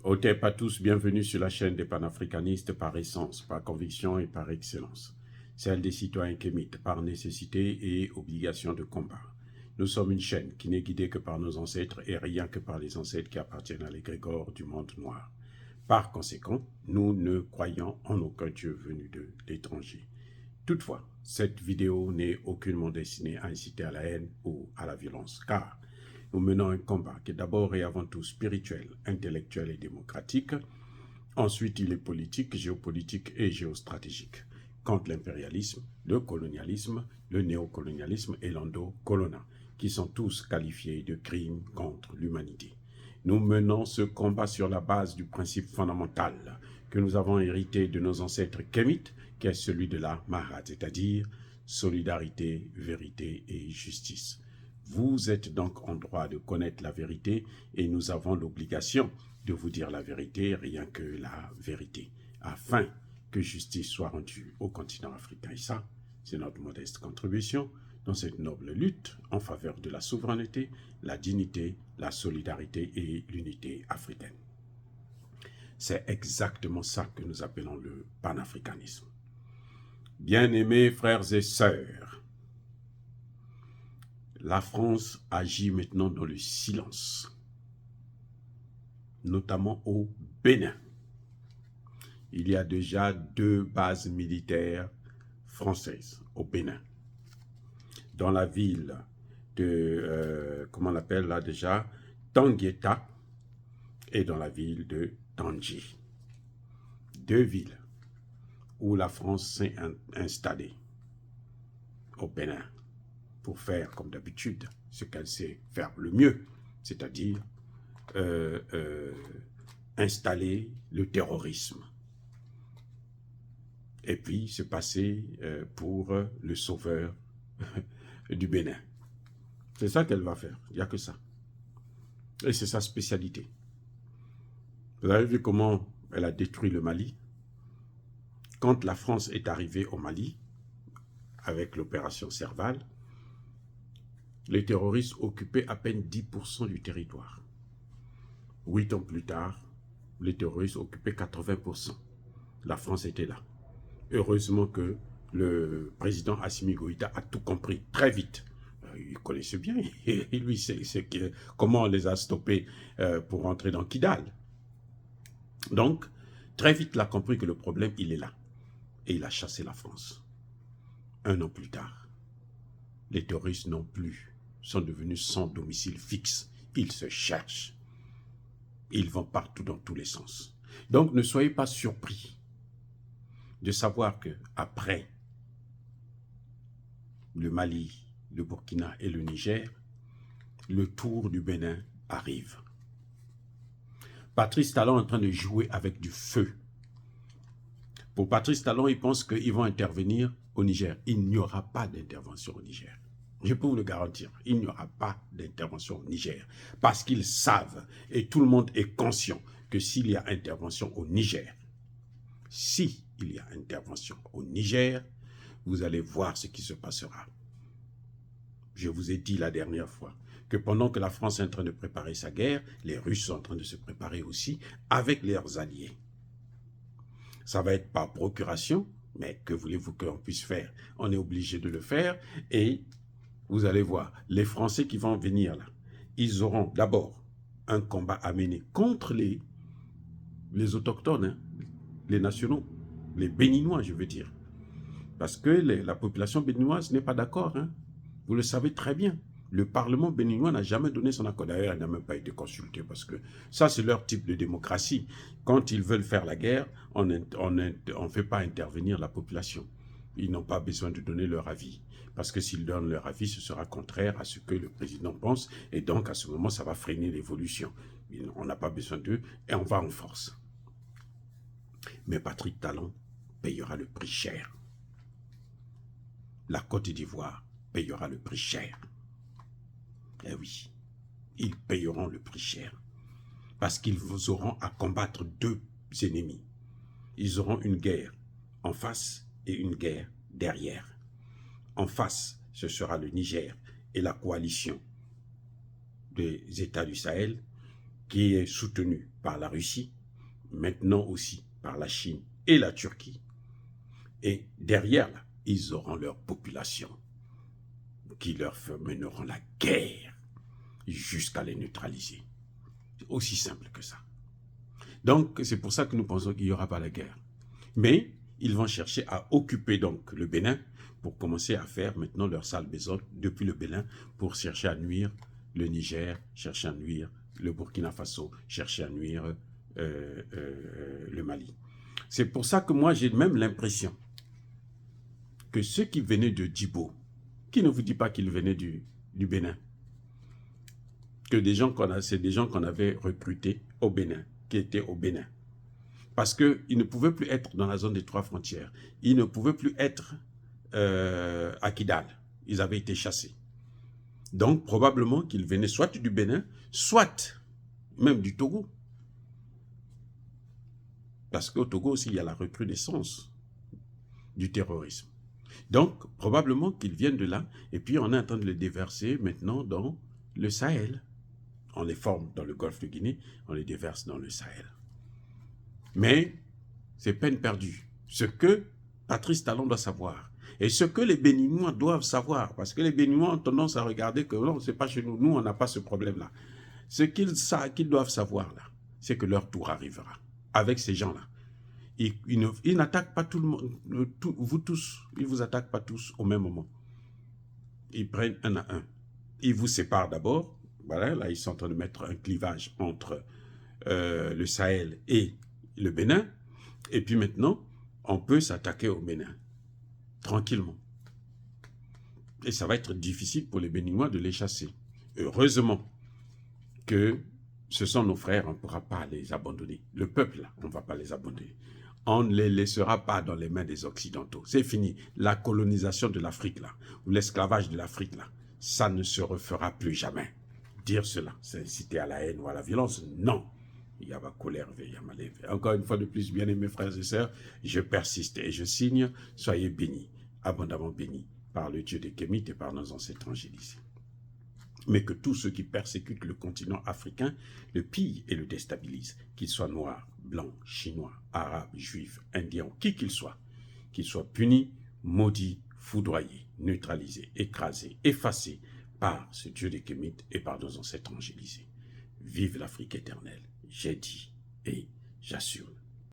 Otep à tous, bienvenue sur la chaîne des panafricanistes par essence, par conviction et par excellence. Celle des citoyens kémites par nécessité et obligation de combat. Nous sommes une chaîne qui n'est guidée que par nos ancêtres et rien que par les ancêtres qui appartiennent à l'égrégore du monde noir. Par conséquent, nous ne croyons en aucun Dieu venu de l'étranger. Toutefois, cette vidéo n'est aucunement destinée à inciter à la haine ou à la violence, car nous menons un combat qui est d'abord et avant tout spirituel, intellectuel et démocratique. Ensuite, il est politique, géopolitique et géostratégique, contre l'impérialisme, le colonialisme, le néocolonialisme et l'endocolonat, qui sont tous qualifiés de crimes contre l'humanité. Nous menons ce combat sur la base du principe fondamental que nous avons hérité de nos ancêtres kémites, qui est celui de la Mahat, c'est-à-dire solidarité, vérité et justice. Vous êtes donc en droit de connaître la vérité et nous avons l'obligation de vous dire la vérité, rien que la vérité, afin que justice soit rendue au continent africain. Et ça, c'est notre modeste contribution dans cette noble lutte en faveur de la souveraineté, la dignité, la solidarité et l'unité africaine. C'est exactement ça que nous appelons le panafricanisme. Bien-aimés frères et sœurs, la France agit maintenant dans le silence, notamment au Bénin. Il y a déjà 2 bases militaires françaises au Bénin. Dans la ville de, comment on l'appelle là déjà, Tangueta et dans la ville de Tandji. 2 villes où la France s'est installée au Bénin pour faire, comme d'habitude, ce qu'elle sait faire le mieux, c'est-à-dire installer le terrorisme. Et puis se passer pour le sauveur du Bénin. C'est ça qu'elle va faire, il n'y a que ça. Et c'est sa spécialité. Vous avez vu comment elle a détruit le Mali? Quand la France est arrivée au Mali, avec l'opération Serval, les terroristes occupaient à peine 10% du territoire. 8 ans plus tard, les terroristes occupaient 80%. La France était là. Heureusement que le président Assimi Goïta a tout compris très vite. Il connaissait bien, et lui, c'est comment on les a stoppés pour rentrer dans Kidal. Donc, très vite, il a compris que le problème, il est là. Et il a chassé la France. 1 an plus tard, les terroristes non plus sont devenus sans domicile fixe. Ils se cherchent. Ils vont partout dans tous les sens. Donc, ne soyez pas surpris de savoir que après le Mali, le Burkina et le Niger, le tour du Bénin arrive. Patrice Talon est en train de jouer avec du feu. Pour Patrice Talon, il pense qu'ils vont intervenir au Niger. Il n'y aura pas d'intervention au Niger. Je peux vous le garantir, il n'y aura pas d'intervention au Niger. Parce qu'ils savent, et tout le monde est conscient, que s'il y a intervention au Niger, vous allez voir ce qui se passera. Je vous ai dit la dernière fois que pendant que la France est en train de préparer sa guerre, les Russes sont en train de se préparer aussi avec leurs alliés. Ça va être par procuration, mais que voulez-vous qu'on puisse faire? On est obligé de le faire et vous allez voir, les Français qui vont venir là, ils auront d'abord un combat à mener contre les autochtones, hein, les nationaux, les Béninois, je veux dire. Parce que la population béninoise n'est pas d'accord. Hein. Vous le savez très bien. Le Parlement béninois n'a jamais donné son accord. D'ailleurs, il n'a même pas été consulté parce que ça, c'est leur type de démocratie. Quand ils veulent faire la guerre, on ne fait pas intervenir la population. Ils n'ont pas besoin de donner leur avis. Parce que s'ils donnent leur avis, ce sera contraire à ce que le président pense. Et donc, à ce moment, ça va freiner l'évolution. On n'a pas besoin d'eux et on va en force. Mais Patrick Talon payera le prix cher. La Côte d'Ivoire payera le prix cher. Eh oui, ils payeront le prix cher. Parce qu'ils auront à combattre 2 ennemis. Ils auront une guerre en face et une guerre derrière. En face, ce sera le Niger et la coalition des États du Sahel. qui est soutenu par la Russie, maintenant aussi par la Chine et la Turquie. Et derrière, là, ils auront leur population qui leur mèneront la guerre jusqu'à les neutraliser. C'est aussi simple que ça. Donc, c'est pour ça que nous pensons qu'il n'y aura pas la guerre. Mais ils vont chercher à occuper donc le Bénin pour commencer à faire maintenant leur sale besogne depuis le Bénin pour chercher à nuire le Niger, chercher à nuire le Burkina Faso, chercher à nuire le Mali. C'est pour ça que moi, j'ai même l'impression que ceux qui venaient de Djibo, qui ne vous dit pas qu'ils venaient du Bénin, que c'est des gens qu'on avait recrutés au Bénin, qui étaient au Bénin. Parce qu'ils ne pouvaient plus être dans la zone des 3 frontières. Ils ne pouvaient plus être à Kidal. Ils avaient été chassés. Donc, probablement qu'ils venaient soit du Bénin, soit même du Togo. Parce qu'au Togo aussi, il y a la recrudescence du terrorisme. Donc, probablement qu'ils viennent de là, et puis on est en train de les déverser maintenant dans le Sahel. On les forme dans le golfe de Guinée, on les déverse dans le Sahel. Mais c'est peine perdue. Ce que Patrice Talon doit savoir, et ce que les Béninois doivent savoir, parce que les Béninois ont tendance à regarder que non, c'est pas chez nous, nous on n'a pas ce problème-là. Ce qu'ils doivent savoir là, c'est que leur tour arrivera. Avec ces gens-là. Ils n'attaquent pas tout le monde, vous tous, ils ne vous attaquent pas tous au même moment. Ils prennent un à un. Ils vous séparent d'abord. Voilà, là, ils sont en train de mettre un clivage entre le Sahel et le Bénin. Et puis maintenant, on peut s'attaquer au Bénin, tranquillement. Et ça va être difficile pour les Béninois de les chasser. Heureusement que ce sont nos frères, on ne pourra pas les abandonner. Le peuple, là, on ne va pas les abandonner. On ne les laissera pas dans les mains des Occidentaux. C'est fini. La colonisation de l'Afrique, là, ou l'esclavage de l'Afrique, là, ça ne se refera plus jamais. Dire cela, c'est inciter à la haine ou à la violence, non. Il y a ma colère, il y a ma lèvre. Encore une fois de plus, bien-aimés frères et sœurs, je persiste et je signe, soyez bénis, abondamment bénis, par le Dieu des Kémites et par nos ancêtres angélisés. Mais que tous ceux qui persécutent le continent africain le pillent et le déstabilisent, qu'ils soient noirs, blancs, chinois, arabes, juifs, indiens, qui qu'ils soient punis, maudits, foudroyés, neutralisés, écrasés, effacés par ce Dieu des Kémites et par nos ancêtres angélisés. Vive l'Afrique éternelle, j'ai dit et j'assure.